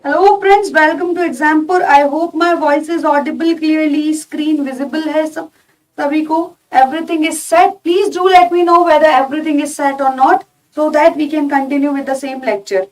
Hello friends, welcome to Exampur. I hope my voice is audible clearly, screen visible है सभी को. Everything is set. Please do let me know whether everything is set or not so that we can continue with the same lecture.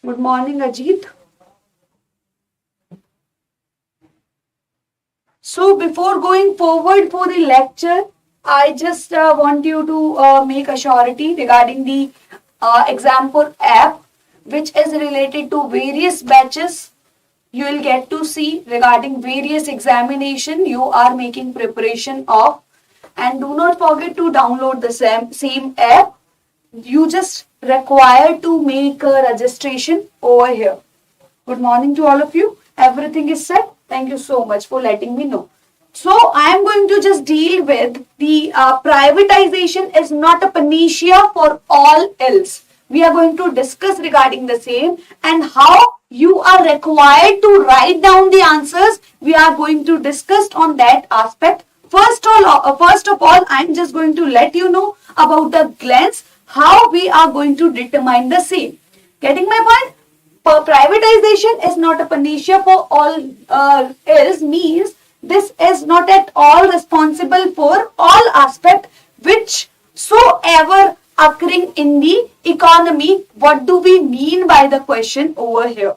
Good morning, Ajit. So before going forward for the lecture, I just want you to make a surety regarding the Exampur app, which is related to various batches. You will get to see regarding various examination you are making preparation of, and do not forget to download the same app. You just require to make a registration over here. Good morning to all of you. Everything is set. Thank you so much for letting me know. So I am going to just deal with the privatization is not a panacea for all else. We are going to discuss regarding the same and how you are required to write down the answers. We are going to discuss on that aspect. First of all, I am just going to let you know about the glance how we are going to determine the same. Getting my point? Privatization is not a panacea for all else means this is not at all responsible for all aspect which soever occurring in the economy. What do we mean by the question over here?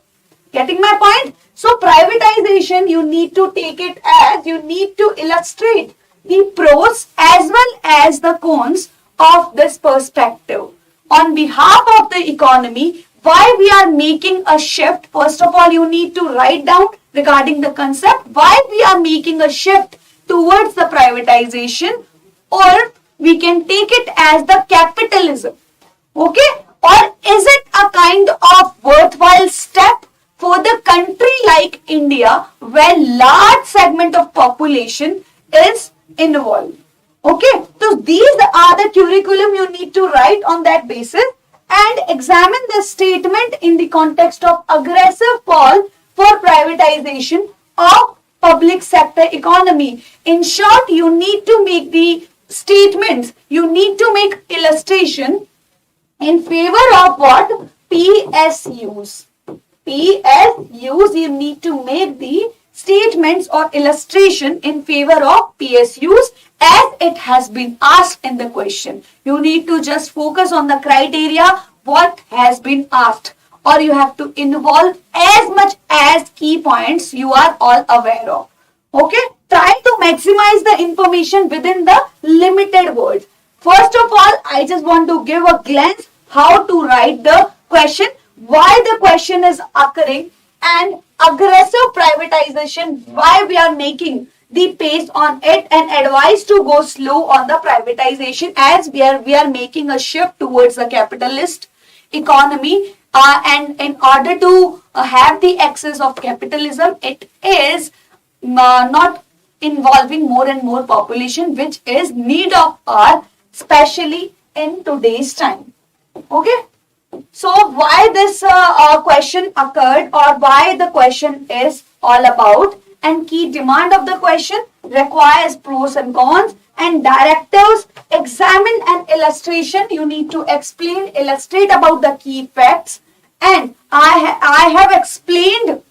Getting my point? So privatization, you need to take it as you need to illustrate the pros as well as the cons of this perspective. On behalf of the economy, why we are making a shift? First of all, you need to write down regarding the concept why we are making a shift towards the privatization, or we can take it as the capitalism. Okay? Or is it a kind of worthwhile step for the country like India where large segment of population is involved? Okay, so these are the curriculum you need to write on that basis and examine the statement in the context of aggressive call for privatization of public sector economy. In short, you need to make the statements, you need to make illustration in favor of what? PSUs. PSUs, you need to make the statements or illustration in favor of PSUs as it has been asked in the question. You need to just focus on the criteria, what has been asked, or you have to involve as much as key points you are all aware of. Okay? Try to maximize the information within the limited words. First of all, I just want to give a glance how to write the question, why the question is occurring, and aggressive privatization, why we are making the pace on it, and advice to go slow on the privatization as we are making a shift towards the capitalist economy, and in order to have the access of capitalism, it is not involving more and more population, which is need of our, especially in today's time. Okay? So why this question occurred, or why the question is all about, and key demand of the question requires pros and cons and directives. Examine an illustration. You need to explain, illustrate about the key facts. And I have explained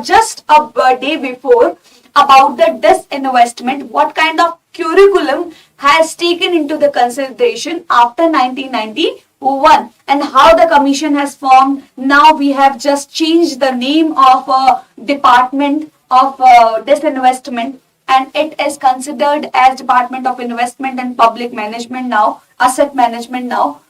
just a day before about the disinvestment, what kind of curriculum has taken into the consideration after 1991 and how the commission has formed. Now we have just changed the name of Department of Disinvestment, and it is considered as Department of Investment and Public Management now, Asset Management now.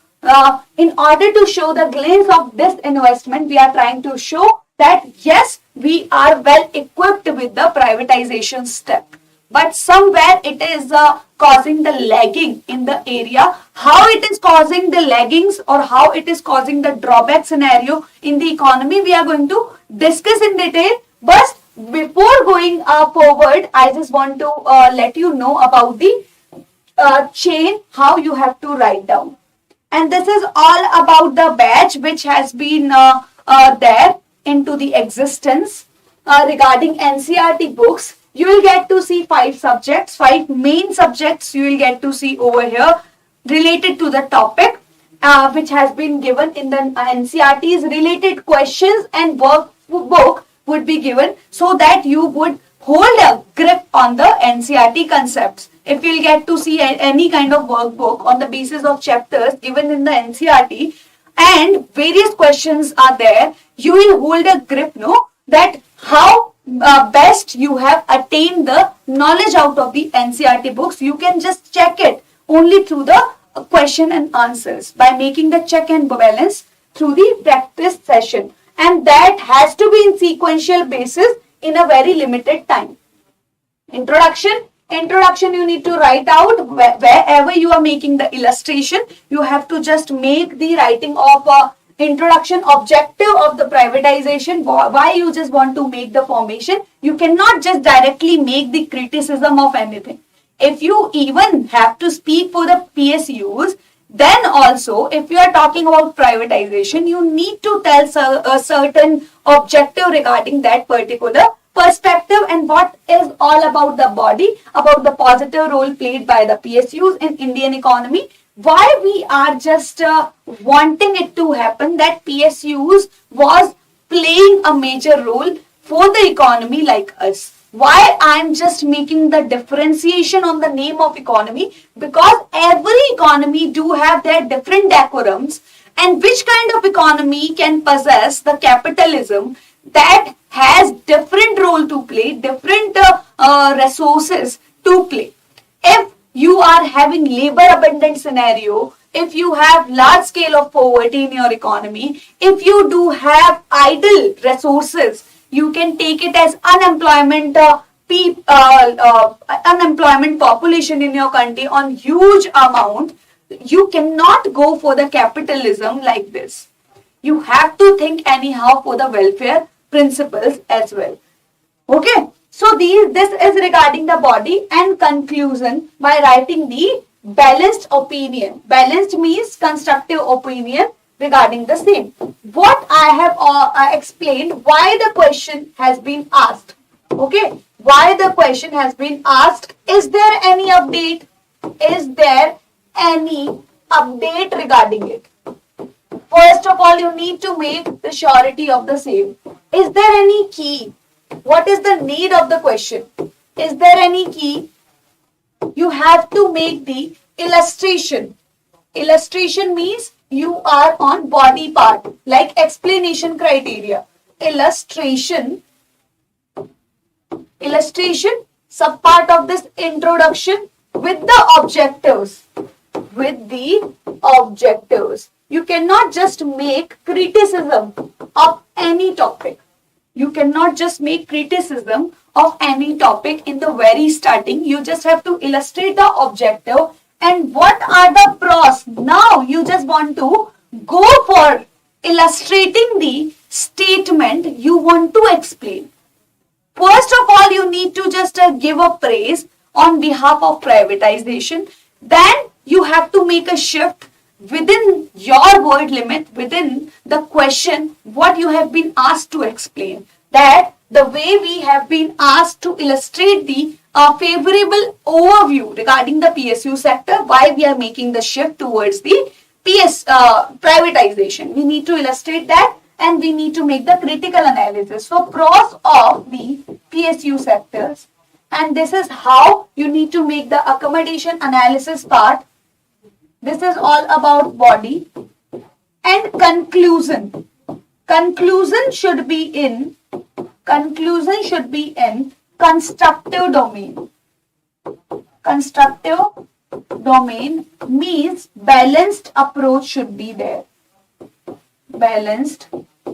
In order to show the glance of disinvestment, we are trying to show that yes, we are well equipped with the privatization step. But somewhere it is causing the lagging in the area. How it is causing the laggings or how it is causing the drawback scenario in the economy, we are going to discuss in detail. But before going forward, I just want to let you know about the chain, how you have to write down. And this is all about the batch which has been there into the existence regarding NCERT books. You will get to see 5 subjects, 5 main subjects you will get to see over here related to the topic which has been given in the NCERT's related questions and workbook would be given so that you would hold a grip on the NCERT concepts. If you'll get to see any kind of workbook on the basis of chapters given in the NCERT and various questions are there, you will hold a grip, that how best you have attained the knowledge out of the NCERT books. You can just check it only through the question and answers by making the check and balance through the practice session. And that has to be in sequential basis in a very limited time. Introduction you need to write out wherever you are making the illustration. You have to just make the writing of introduction, objective of the privatization, why you just want to make the formation. You cannot just directly make the criticism of anything. If you even have to speak for the PSUs, then also if you are talking about privatization, you need to tell a certain objective regarding that particular perspective and what is all about the body, about the positive role played by the PSUs in Indian economy. Why we are just wanting it to happen that PSUs was playing a major role for the economy like us. Why I am just making the differentiation on the name of economy? Because every economy do have their different decorums, and which kind of economy can possess the capitalism that has different role to play, different resources to play. If you are having labor abundant scenario, if you have large scale of poverty in your economy, if you do have idle resources, you can take it as unemployment unemployment population in your country on huge amount. You cannot go for the capitalism like this. You have to think anyhow for the welfare principles as well. Okay, so this is regarding the body and conclusion by writing the balanced opinion. Balanced means constructive opinion regarding the same. What I have explained why the question has been asked. Okay, why the question has been asked. Is there any update? Is there any update regarding it? First of all, you need to make the surety of the same. Is there any key? What is the need of the question? Is there any key? You have to make the illustration. Illustration means you are on body part, like explanation criteria. Illustration, sub part of this introduction with the objectives. With the objectives. You cannot just make criticism of any topic. You cannot just make criticism of any topic in the very starting. You just have to illustrate the objective and what are the pros. Now you just want to go for illustrating the statement you want to explain. First of all, you need to just give a praise on behalf of privatization. Then you have to make a shift within your word limit, within the question, what you have been asked to explain. That the way we have been asked to illustrate the favorable overview regarding the PSU sector, why we are making the shift towards the privatization. We need to illustrate that and we need to make the critical analysis. So pros of the PSU sectors, and this is how you need to make the accommodation analysis part. This is all about body and conclusion. Conclusion should be in constructive domain. Constructive domain means balanced approach should be there. Balanced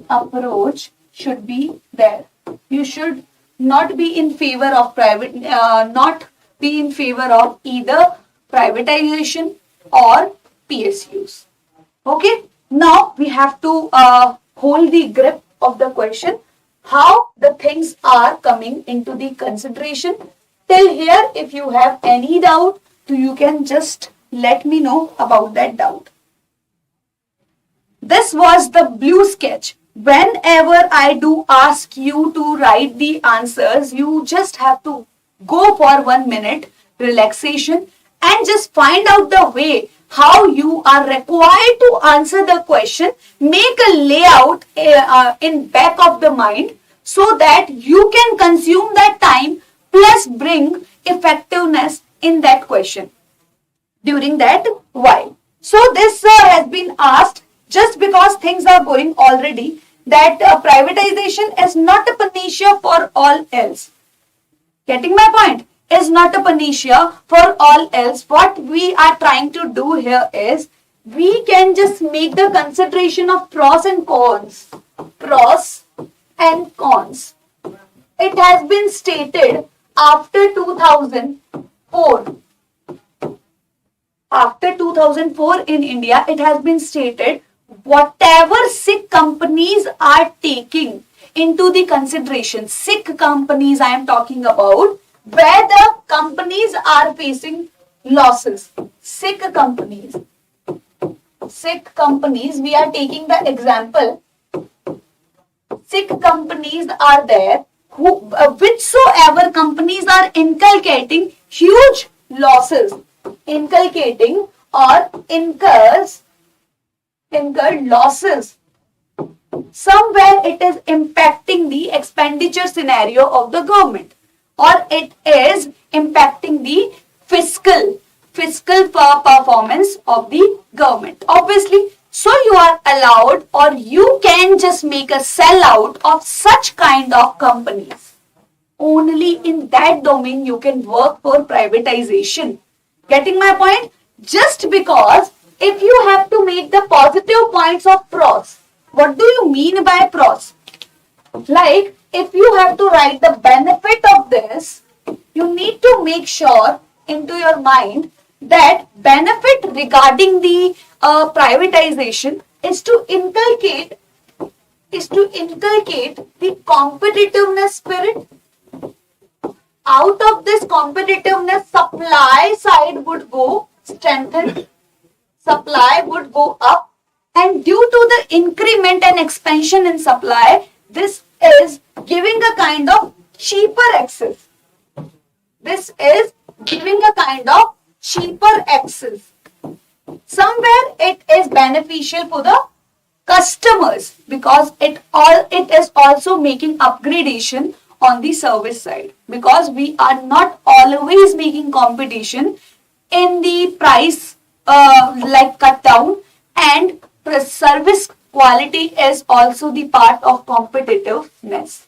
approach should be there. You should not be in favor of not be in favor of either privatization or PSUs. Okay, now we have to hold the grip of the question, how the things are coming into the consideration. Till here, if you have any doubt, you can just let me know about that doubt. This was the blue sketch. Whenever I do ask you to write the answers, you just have to go for 1 minute relaxation and just find out the way how you are required to answer the question. Make a layout in back of the mind so that you can consume that time plus bring effectiveness in that question during that while. So this has been asked just because things are going already that privatization is not a panacea for all else. Getting my point? Is not a panacea for all else. What we are trying to do here is we can just make the consideration of pros and cons. Pros and cons. It has been stated after 2004. After 2004 in India, it has been stated whatever sick companies are taking into the consideration, sick companies I am talking about, where the companies are facing losses. Sick companies, we are taking the example. Sick companies are there, who, whichsoever companies are inculcating huge losses, inculcating or incurred losses. Somewhere it is impacting the expenditure scenario of the government, or it is impacting the fiscal performance of the government. Obviously, so you are allowed or you can just make a sellout of such kind of companies. Only in that domain you can work for privatization. Getting my point? Just because if you have to make the positive points of pros, what do you mean by pros? Like, if you have to write the benefit of this, you need to make sure into your mind that benefit regarding the privatization is to inculcate the competitiveness spirit. Out of this competitiveness, supply side would go strengthened, supply would go up, and due to the increment and expansion in supply, this is giving a kind of cheaper access. This is giving a kind of cheaper access. Somewhere it is beneficial for the customers because it is also making upgradation on the service side, because we are not always making competition in the price like cut down, and the service quality is also the part of competitiveness.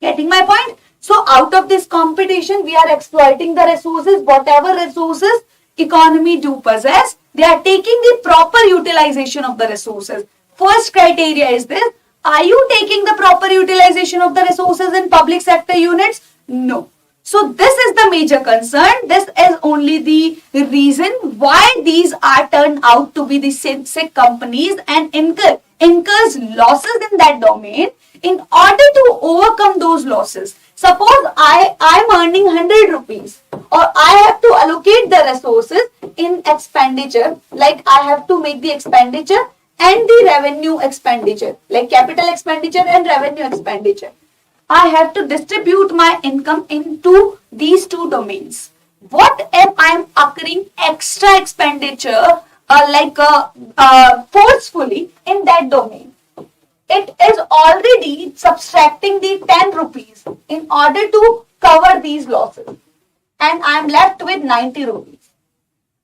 Getting my point? So out of this competition, we are exploiting the resources, whatever resources economy do possess, they are taking the proper utilization of the resources. First criteria is this: are you taking the proper utilization of the resources in public sector units? No. So this is the major concern. This is only the reason why these are turned out to be the sick companies and incurs losses in that domain. In order to overcome those losses, suppose I am earning 100 rupees, or I have to allocate the resources in expenditure, like I have to make the expenditure and the revenue expenditure, like capital expenditure and revenue expenditure. I have to distribute my income into these two domains. What if I am occurring extra expenditure forcefully in that domain? It is already subtracting the 10 rupees in order to cover these losses, and I am left with 90 rupees.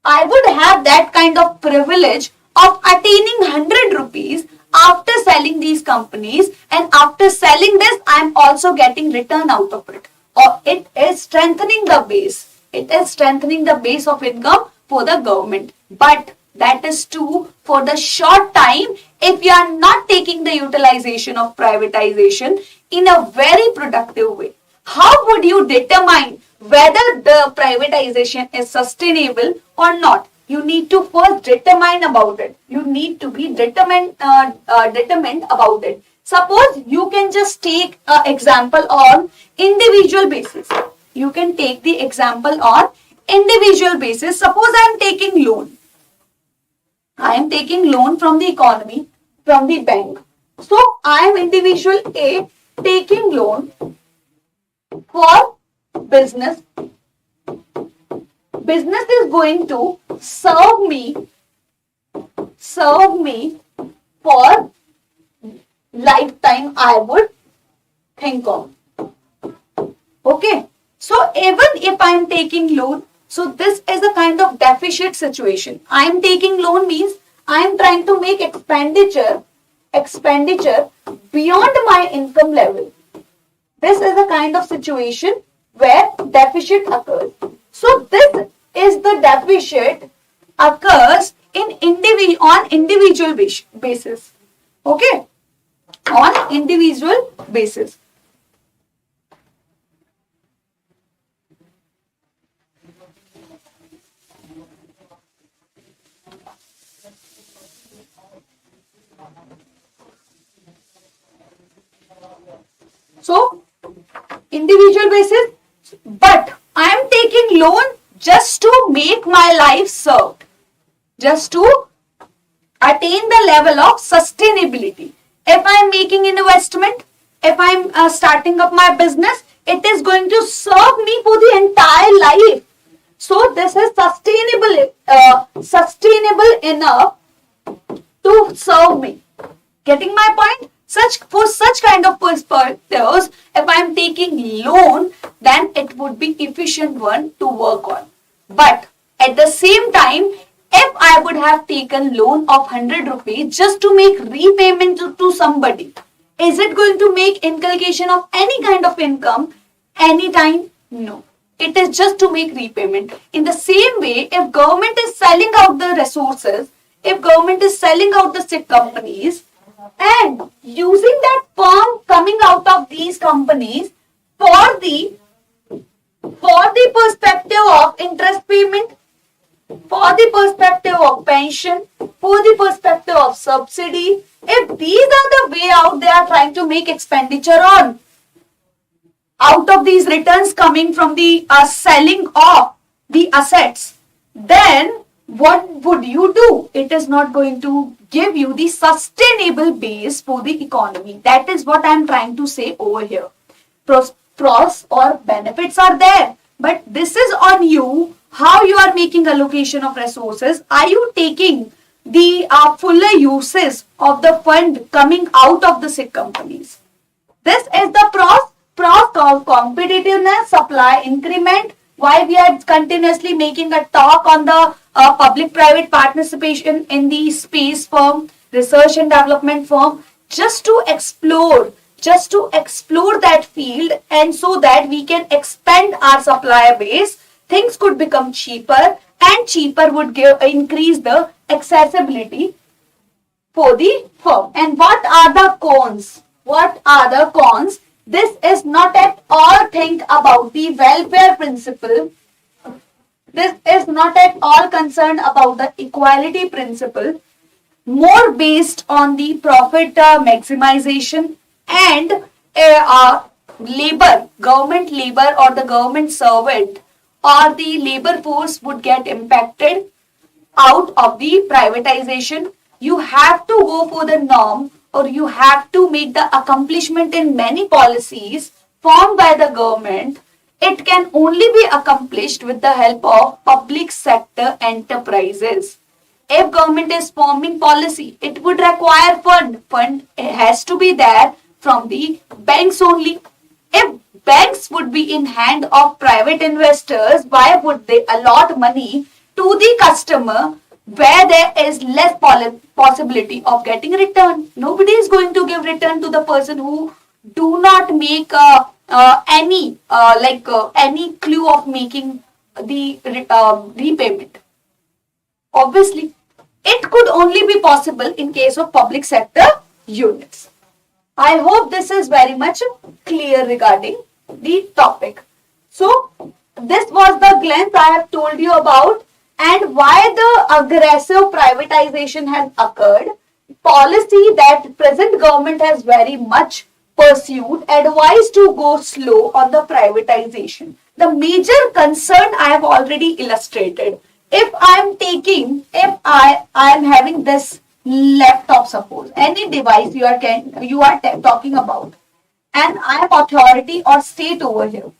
I would have that kind of privilege of attaining 100 rupees after selling these companies, and after selling this, I am also getting return out of it. Or it is strengthening the base. It is strengthening the base of income for the government. But that is true for the short time. If you are not taking the utilization of privatization, in a very productive way. How would you determine whether the privatization is sustainable or not? You need to first determine about it. You need to be determined about it. Suppose you can just take an example on individual basis. You can take the example on individual basis. Suppose I am taking loan. I am taking loan from the economy, from the bank. So I am individual A taking loan for business. Business is going to serve me for lifetime, I would think of. Okay. So even if I am taking loan, so this is a kind of deficit situation. I am taking loan means I am trying to make expenditure beyond my income level. This is a kind of situation where deficit occurs. So this is the deficit occurs in on individual basis. Okay, on individual basis. So, individual basis, but I am taking loan just to make my life served, just to attain the level of sustainability. If I am making investment, if I am starting up my business, it is going to serve me for the entire life. So, this is sustainable enough to serve me. Getting my point? For such kind of perspectives, if I am taking loan, then it would be efficient one to work on. But at the same time, if I would have taken loan of 100 rupees just to make repayment to somebody, is it going to make inculcation of any kind of income anytime? No. It is just to make repayment. In the same way, if government is selling out the resources, if government is selling out the sick companies, and using that firm coming out of these companies for the perspective of interest payment, for the perspective of pension, for the perspective of subsidy, if these are the way out they are trying to make expenditure on, out of these returns coming from the selling of the assets, then what would you do? It is not going to give you the sustainable base for the economy. That is what I am trying to say over here. Pros or benefits are there, but this is on you, how you are making allocation of resources. Are you taking the fuller uses of the fund coming out of the sick companies? This is the pros of competitiveness, supply increment. Why we are continuously making a talk on the public-private participation in the space firm, research and development firm, just to explore that field, and so that we can expand our supplier base. Things could become cheaper, and cheaper would increase the accessibility for the firm. And what are the cons? What are the cons? This is not at all think about the welfare principle. This is not at all concerned about the equality principle. More based on the profit maximization and government labor or the government servant or the labor force would get impacted out of the privatization. You have to go for the norm, or you have to make the accomplishment in many policies formed by the government. It can only be accomplished with the help of public sector enterprises. If government is forming policy, it would require fund. Fund has to be there from the banks only. If banks would be in hand of private investors, why would they allot money to the customer where there is less possibility of getting return? Nobody is going to give return to the person who do not make any clue of making the repayment. Obviously, it could only be possible in case of public sector units. I hope this is very much clear regarding the topic. So this was the glance I have told you about and why the aggressive privatization has occurred. Policy that present government has very much pursued, advised to go slow on the privatization. The major concern I have already illustrated. If I am having this laptop, suppose any device you are talking about, and I am authority or state over here.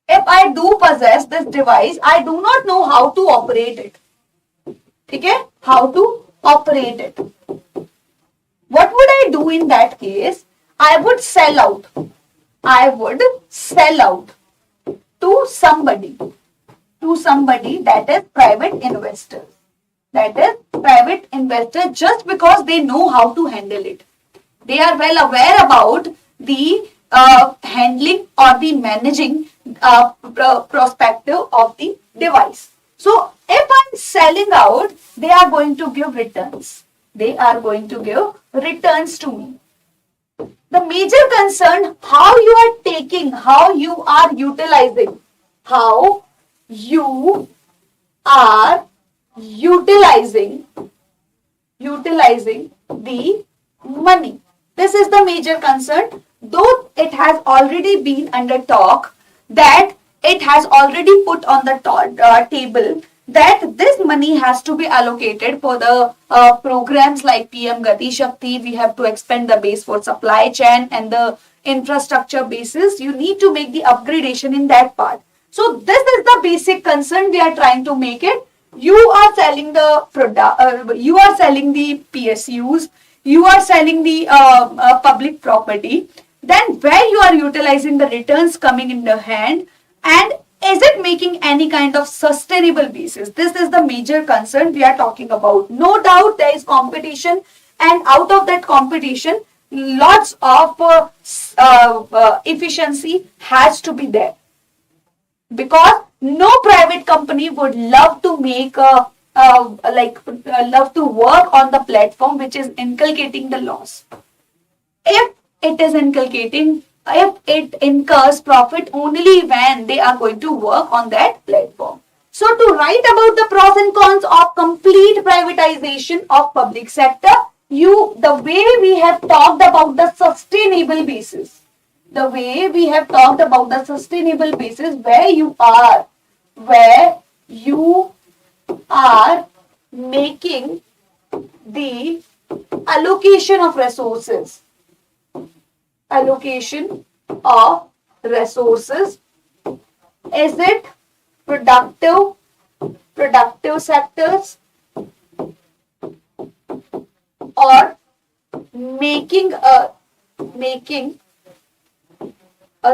If I do possess this device, I do not know how to operate it. Okay? How to operate it. What would I do in that case? I would sell out. I would sell out to somebody that is private investors. That is private investors, just because they know how to handle it. They are well aware about the handling or the managing perspective of the device. So if I'm selling out, they are going to give returns. They are going to give returns to me. The major concern, how you are taking, how you are utilizing the money. This is the major concern, though it has already been under talk, that it has already put on the table that this money has to be allocated for the programs like PM Gati Shakti. We have to expand the base for supply chain and the infrastructure basis. You need to make the upgradation in that part. So this is the basic concern we are trying to make it. You are selling the product, you are selling the PSUs, you are selling the public property. Then where you are utilizing the returns coming in the hand, and is it making any kind of sustainable basis? This is the major concern we are talking about. No doubt there is competition, and out of that competition, lots of efficiency has to be there. Because no private company would love to make love to work on the platform which is inculcating the loss. If it incurs profit only when they are going to work on that platform. So to write about the pros and cons of complete privatization of public sector, the way we have talked about the sustainable basis, where you are making the allocation of resources. Is it productive sectors or making a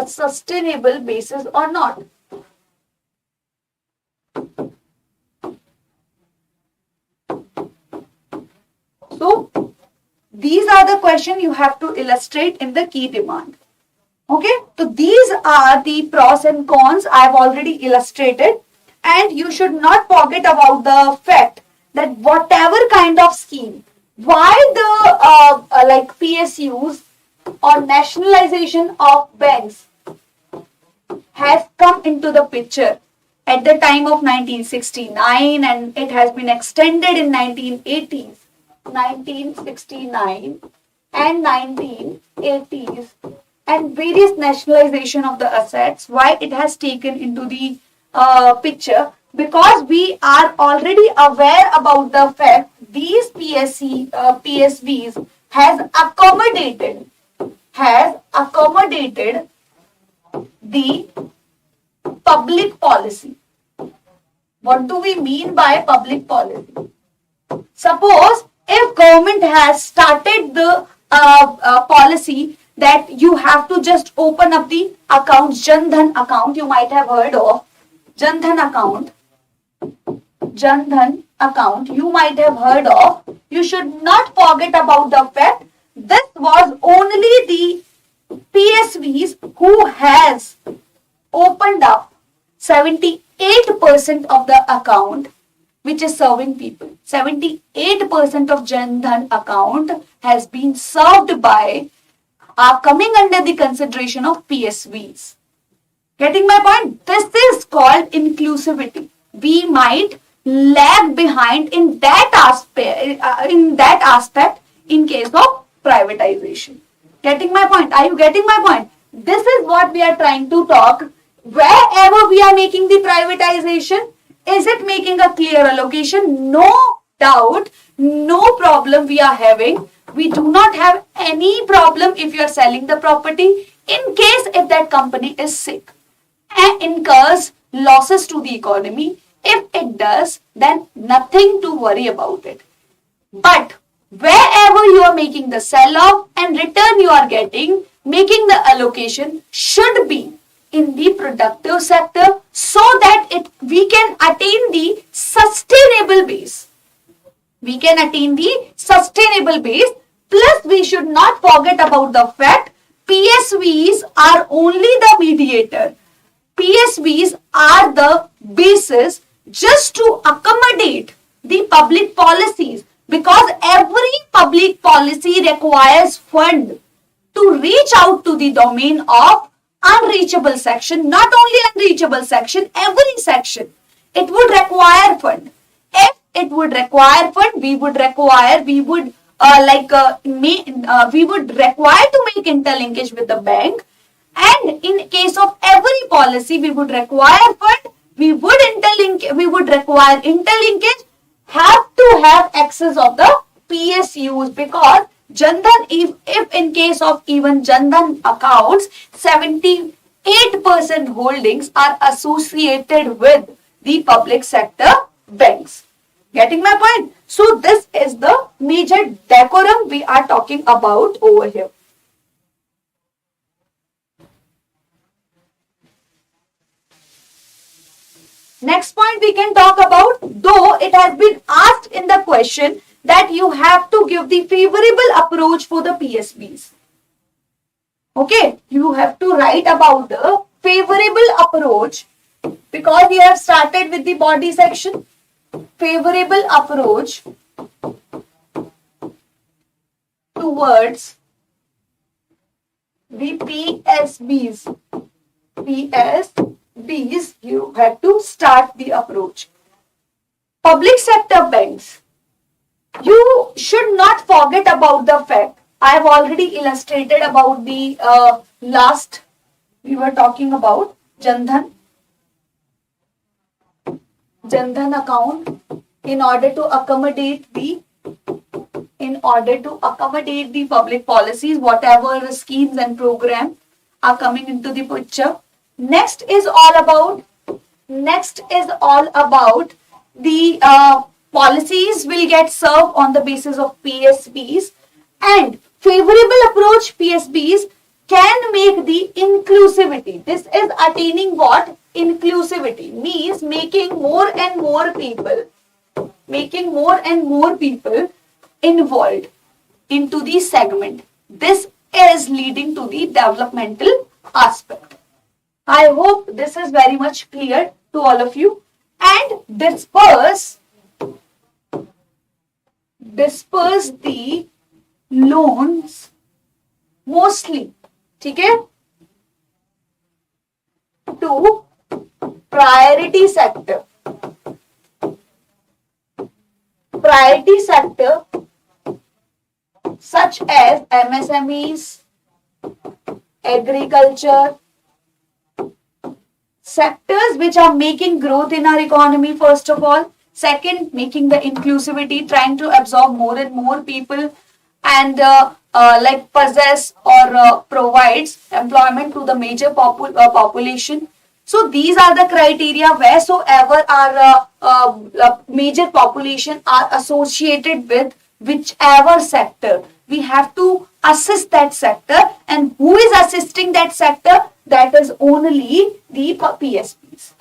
sustainable basis or not? So these are the questions you have to illustrate in the key demand. Okay, so these are the pros and cons I have already illustrated, and you should not forget about the fact that whatever kind of scheme, why the PSUs or nationalization of banks has come into the picture at the time of 1969, and it has been extended in 1980s, 1969 and 1980s, and various nationalization of the assets. Why it has taken into the picture? Because we are already aware about the fact these PSVs has accommodated the public policy. What do we mean by public policy? Suppose if government has started the policy that you have to just open up the accounts, Jan Dhan account, you might have heard of Jan Dhan account, you might have heard of. You should not forget about the fact this was only the PSVs who has opened up 78% of the account which is serving people. 78% of Jan Dhan account has been served by are coming under the consideration of PSVs. Getting my point? This is called inclusivity. We might lag behind in that aspect in case of privatization. Getting my point? Are you getting my point? This is what we are trying to talk. Wherever we are making the privatization, is it making a clear allocation? No doubt, no problem we are having. We do not have any problem if you are selling the property in case if that company is sick and incurs losses to the economy. If it does, then nothing to worry about it. But wherever you are making the sell-off and return you are getting, making the allocation should be in the productive sector so that we can attain the sustainable base. We can attain the sustainable base. Plus, we should not forget about the fact PSVs are only the mediator. PSVs are the basis just to accommodate the public policies, because every public policy requires fund to reach out to the domain of unreachable section. Not only unreachable section, every section. It would require fund. If it would require fund, we would require to make interlinkage with the bank. And in case of every policy, we would require fund. We would require interlinkage. Have to have access of the PSUs, because Jandhan, if in case of even Jandhan accounts, 78% holdings are associated with the public sector banks. Getting my point? So this is the major decorum we are talking about over here. Next point we can talk about, though it has been asked in the question that you have to give the favorable approach for the PSBs. Okay, you have to write about the favorable approach, because you have started with the body section. Favorable approach towards the PSBs. You have to start the approach. Public sector banks. You should not forget about the fact, I have already illustrated about the last, we were talking about Jandhan account. In order to accommodate the public policies, whatever schemes and programs are coming into the picture. Next is all about the policies will get served on the basis of PSBs, and favorable approach PSBs can make the inclusivity. This is attaining what? Inclusivity means making more and more people involved into the segment. This is leading to the developmental aspect. I hope this is very much clear to all of you. And disperse the loans mostly, okay, to priority sector. Priority sector such as MSMEs, agriculture, sectors which are making growth in our economy, first of all. Second, making the inclusivity, trying to absorb more and more people and possess or provides employment to the major population. So these are the criteria. Wheresoever our major population are associated with whichever sector, we have to assist that sector. And who is assisting that sector? That is only the PSPs.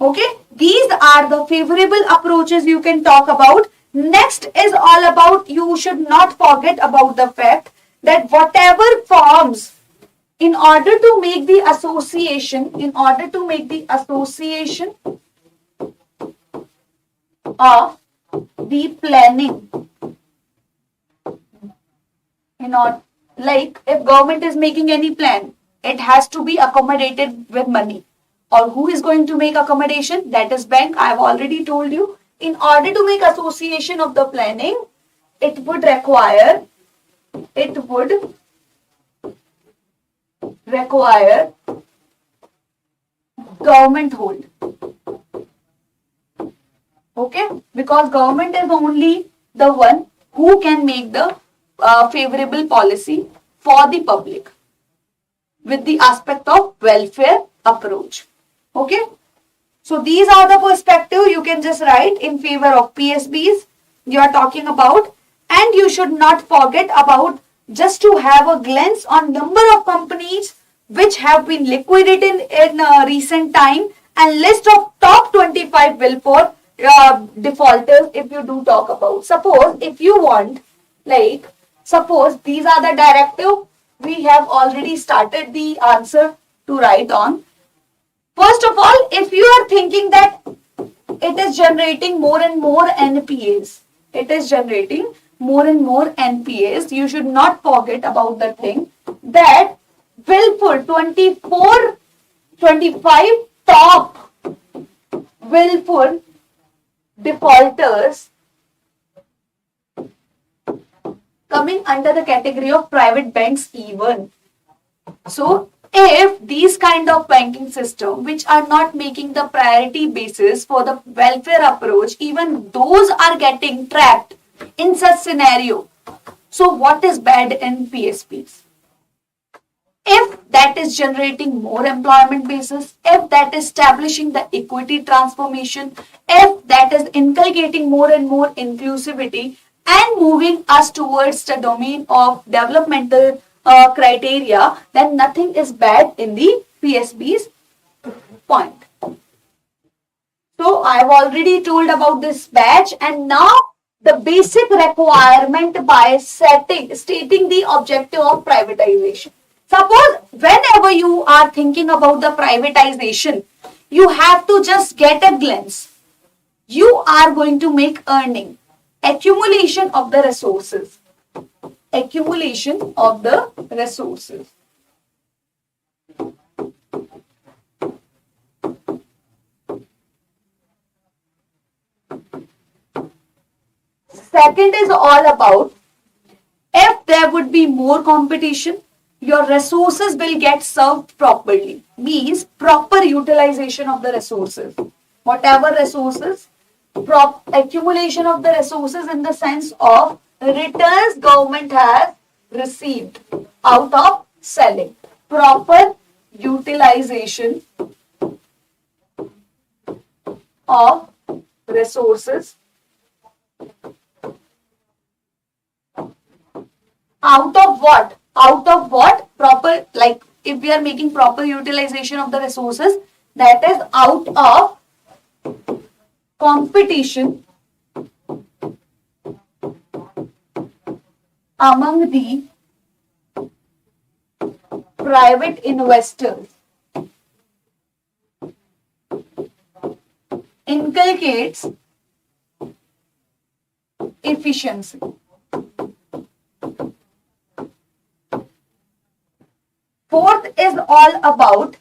Okay, these are the favorable approaches you can talk about. Next is all about, you should not forget about the fact that whatever forms, in order to make the association of the planning, Like if government is making any plan, it has to be accommodated with money. Or who is going to make accommodation? That is bank. I have already told you. In order to make association of the planning, it would require government hold. Okay, because government is only the one who can make the favorable policy for the public with the aspect of welfare approach. Okay, so these are the perspective you can just write in favor of PSBs you are talking about, and you should not forget about just to have a glance on number of companies which have been liquidated in recent time and list of top 25 willful defaulters if you do talk about. Suppose if you want, like suppose these are the directive, we have already started the answer to write on. First of all, if you are thinking that it is generating more and more NPAs, you should not forget about the thing that willful 25 top willful defaulters coming under the category of private banks even. So if these kind of banking system which are not making the priority basis for the welfare approach, even those are getting trapped in such scenario, so what is bad in PSPs? If that is generating more employment basis, if that is establishing the equity transformation, if that is inculcating more and more inclusivity and moving us towards the domain of developmental criteria, then nothing is bad in the PSB's point. So I have already told about this batch, and now the basic requirement by stating the objective of privatization. Suppose whenever you are thinking about the privatization, you have to just get a glance. You are going to make earning, accumulation of the resources. Second is all about, if there would be more competition, your resources will get served properly. Means proper utilization of the resources. Whatever resources, accumulation of the resources in the sense of returns government has received out of selling. Proper utilization of resources out of what? Proper, like if we are making proper utilization of the resources, that is out of competition among the private investors inculcates efficiency. Fourth is all about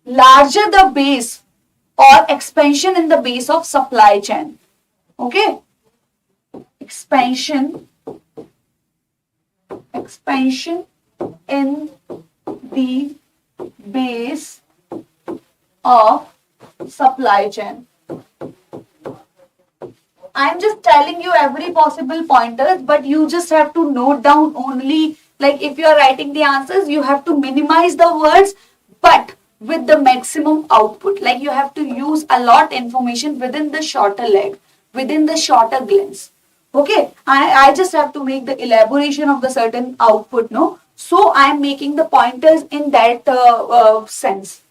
larger the base or expansion in the base of supply chain. Okay? Expansion in the base of supply chain. I'm just telling you every possible pointers, but you just have to note down only, like if you are writing the answers, you have to minimize the words, but with the maximum output. Like you have to use a lot information within the shorter leg, within the shorter glance. Okay, I just have to make the elaboration of the certain output, no? So I am making the pointers in that sense.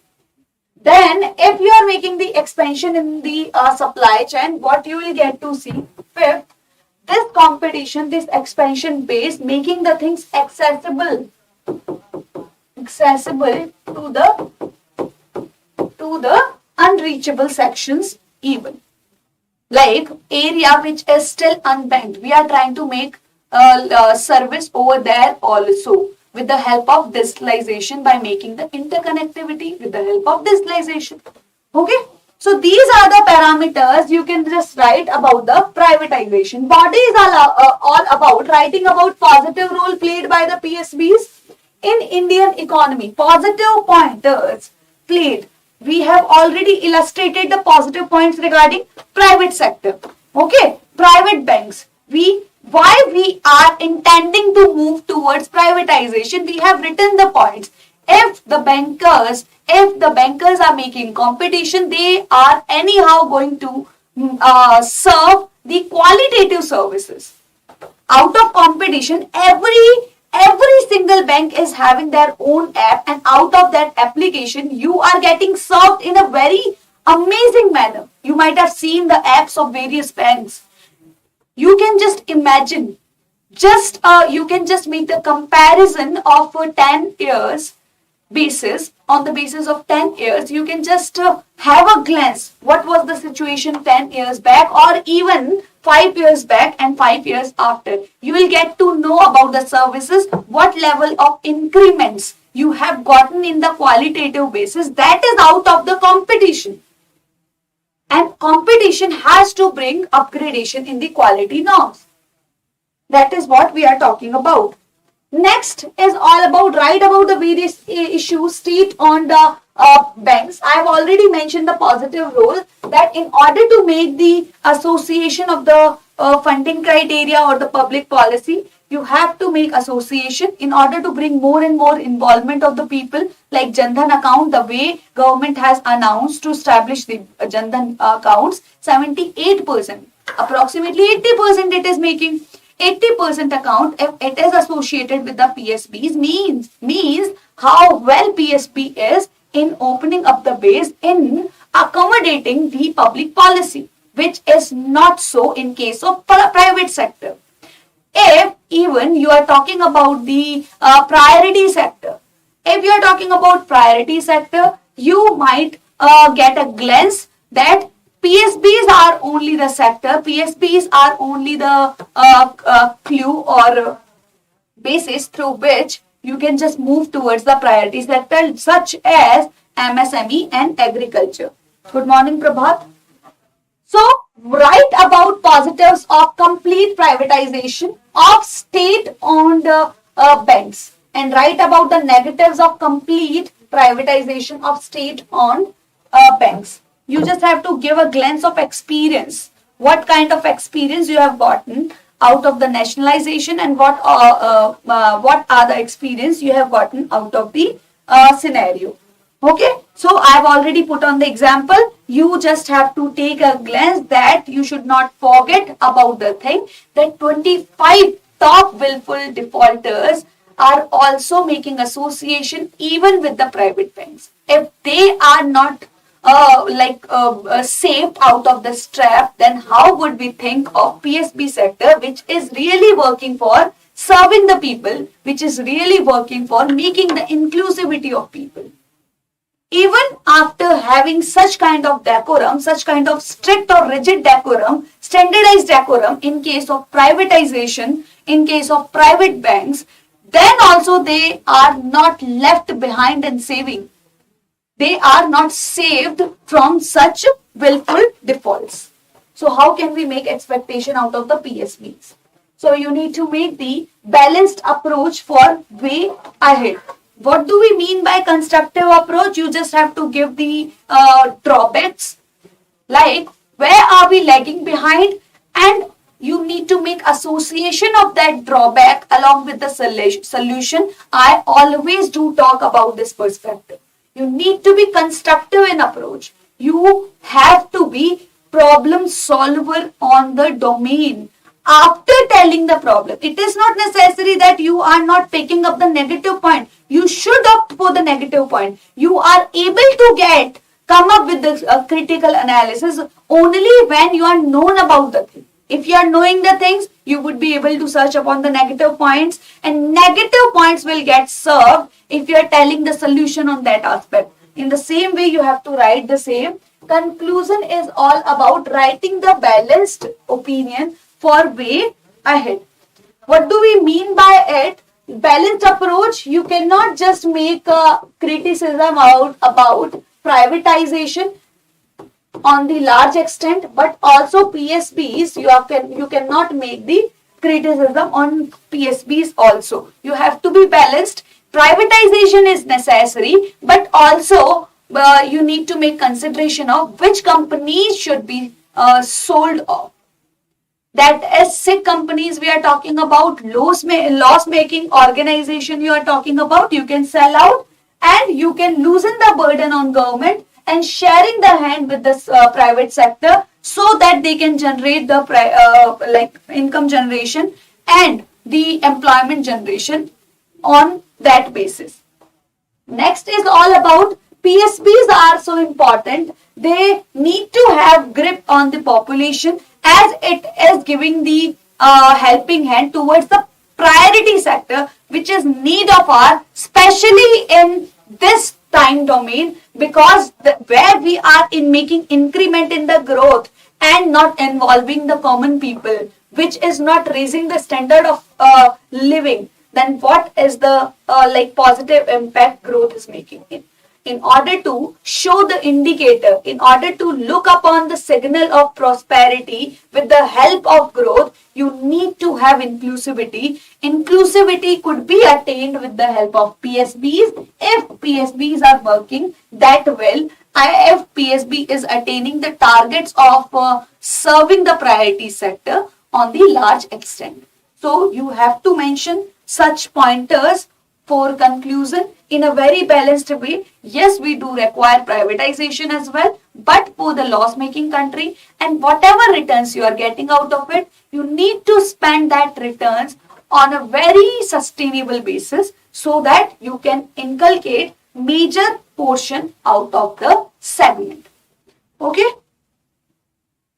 Then if you are making the expansion in the supply chain, what you will get to see, fifth, this competition, this expansion base, making the things accessible to the unreachable sections even. Like area which is still unbanked, we are trying to make service over there also. with the help of digitalization, by making the interconnectivity with the help of digitalization. Okay. So these are the parameters you can just write about the privatization. Body is all about writing about positive role played by the PSBs in Indian economy. Positive pointers played. We have already illustrated the positive points regarding private sector. Okay, private banks. Why we are intending to move towards privatization, we have written the points. If the bankers are making competition, they are anyhow going to serve the qualitative services. Out of competition, every single bank is having their own app, and out of that application you are getting served in a very amazing manner. You might have seen the apps of various banks. You can just imagine, you can just make the comparison of 10 years basis. On the basis of 10 years, you can just have a glance what was the situation 10 years back, or even 5 years back and 5 years after. You will get to know about the services, what level of increments you have gotten in the qualitative basis. That is out of the competition. And competition has to bring upgradation in the quality norms. That is what we are talking about. Next is all about write about the various issues state-owned banks. I have already mentioned the positive role, that in order to make the association of the funding criteria or the public policy, you have to make association in order to bring more and more involvement of the people. Like Jan Dhan account, the way government has announced to establish the Jan Dhan accounts, 78%, approximately 80% it is making. 80% account, if it is associated with the PSBs, means how well PSB is in opening up the base, in accommodating the public policy, which is not so in case of private sector. If even you are talking about the priority sector, if you are talking about priority sector, you might get a glance that PSBs are only the sector, PSBs are only the clue or basis through which you can just move towards the priority sector, such as MSME and agriculture. Good morning, Prabhat. So, write about positives of complete privatization of state-owned banks, and write about the negatives of complete privatization of state-owned banks. You just have to give a glance of experience. What kind of experience you have gotten out of the nationalization, and what are the experience you have gotten out of the scenario. Okay, so I have already put on the example. You just have to take a glance that you should not forget about the thing that 25 top willful defaulters are also making association even with the private banks. If they are not saved out of the trap, then how would we think of PSB sector, which is really working for serving the people, which is really working for making the inclusivity of people. Even after having such kind of decorum, such kind of strict or rigid decorum, standardized decorum in case of privatization, in case of private banks, then also they are not left behind in saving. They are not saved from such willful defaults. So how can we make expectation out of the PSBs? So you need to make the balanced approach for way ahead. What do we mean by constructive approach? You just have to give the drawbacks, like where are we lagging behind, and you need to make association of that drawback along with the solution. I always do talk about this perspective. You need to be constructive in approach. You have to be problem solver on the domain. After telling the problem, it is not necessary that you are not picking up the negative point. You should opt for the negative point. You are able to come up with the critical analysis only when you are known about the thing. If you are knowing the things, you would be able to search upon the negative points, and negative points will get served if you are telling the solution on that aspect. In the same way, you have to write the same. Conclusion is all about writing the balanced opinion for way ahead. What do we mean by it? balanced approach, you cannot just make a criticism about privatization on the large extent, but also PSBs, you cannot make the criticism on PSBs also. You have to be balanced. Privatization is necessary, but also you need to make consideration of which companies should be sold off. That as sick companies we are talking about, loss making organization you are talking about, you can sell out and you can loosen the burden on government and sharing the hand with the private sector so that they can generate the like income generation and the employment generation on that basis. Next is all about PSBs are so important. They need to have grip on the population as it is giving the helping hand towards the priority sector, which is need of our, especially in this time domain, because where we are in making increment in the growth and not involving the common people, which is not raising the standard of living, then what is the like positive impact growth is making in order to show the indicator, in order to look upon the signal of prosperity with the help of growth, you need to have inclusivity. Inclusivity could be attained with the help of PSBs if PSBs are working that well. If PSB is attaining the targets of serving the priority sector on the large extent. So you have to mention such pointers for conclusion in a very balanced way. Yes, we do require privatization as well, but for the loss-making country, and whatever returns you are getting out of it, you need to spend that returns on a very sustainable basis so that you can inculcate major portion out of the segment. Okay?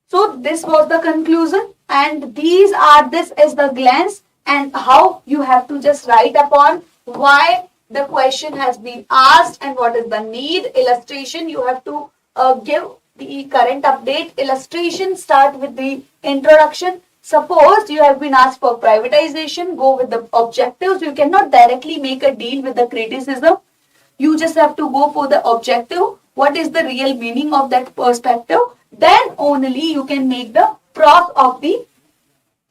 So this was the conclusion, and this is the glance and how you have to just write upon why the question has been asked and what is the need. Illustration, you have to give the current update. Illustration, start with the introduction. Suppose you have been asked for privatization, go with the objectives. You cannot directly make a deal with the criticism. You just have to go for the objective. What is the real meaning of that perspective? Then only you can make the pros of the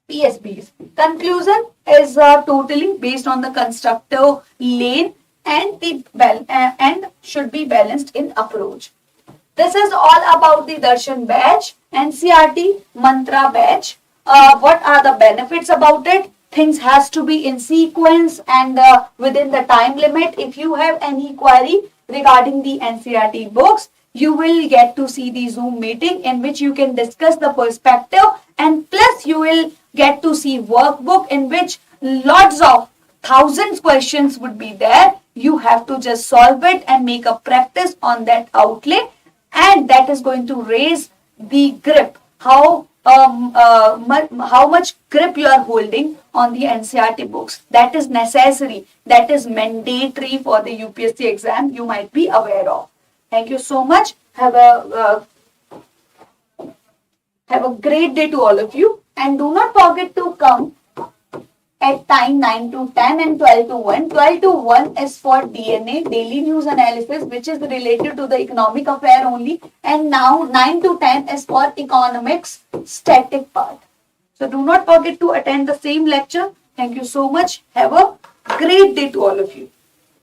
PSBs. Conclusion is totally based on the constructive lane and should be balanced in approach. This is all about the Darshan batch, NCERT Mantra batch. What are the benefits about it? Things has to be in sequence and within the time limit. If you have any query regarding the NCERT books, you will get to see the Zoom meeting in which you can discuss the perspective, and plus you will get to see workbook in which lots of thousands questions would be there. You have to just solve it and make a practice on that outlay, and that is going to raise the grip. How much grip you are holding on the NCERT books. That is necessary. That is mandatory for the UPSC exam. You might be aware of. Thank you so much. Have a great day to all of you. And do not forget to come at time 9 to 10 and 12 to 1. 12 to 1 is for DNA, daily news analysis, which is related to the economic affair only. And now 9 to 10 is for economics static part. So do not forget to attend the same lecture. Thank you so much. Have a great day to all of you.